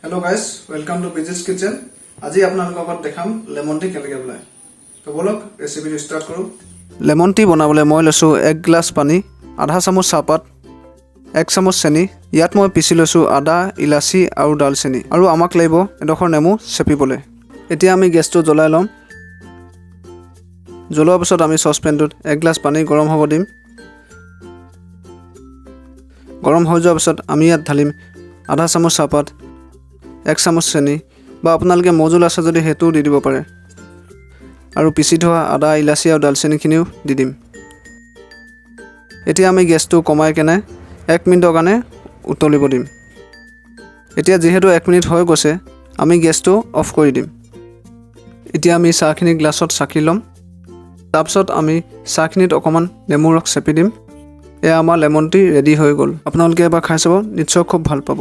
Hello guys, welcome to Bijis Kitchen. আজি আপোনালোকৰ লগত দেখাম লেমন টি কেনেকৈ বনায়। তো বলক ৰেচিপিটো ষ্টাৰ্ট কৰোঁ। লেমন টি বনাবলৈ মই লৈছোঁ 1 গ্লাছ পানী, আধা চামুচ চাহপাত, 1 চামুচ চেনি। ইয়াত মই পিচি লৈছোঁ আদা, ইলাচি আৰু ডালচেনি আৰু আমাক লাগিব এডোখৰ নেমু চেপিবলৈ। এতিয়া আমি গেছটো জ্বলাই ল'ম। জ্বলোৱাৰ পিছত আমি চচপেনটোত 1 গ্লাছ পানী গৰম হ'ব দিম। গৰম হৈ যোৱাৰ পিছত আমি ইয়াত ঢালিম আধা চামুচ চাহপাত, 1 চামুচ চেনি বা আপোনালোকে মজুল আছে যদি হেতুও দি দিব পাৰে আৰু পিচি থোৱা আদা, ইলাচি আৰু ডালচেনিখিনিও দি দিম। এতিয়া আমি গেছটো কমাই কেনে 1 মিনিটৰ কাৰণে উতলিব দিম। এতিয়া যিহেতু 1 মিনিট হৈ গৈছে, আমি গেছটো অফ কৰি দিম। এতিয়া আমি চাহখিনি গ্লাছত চাকি ল'ম। তাৰপিছত আমি চাহখিনিত অকণমান নেমু ৰস চেপি দিম। এয়া আমাৰ লেমন টি ৰেডি হৈ গ'ল। আপোনালোকে এবাৰ খাই চাব, নিশ্চয় খুব ভাল পাব।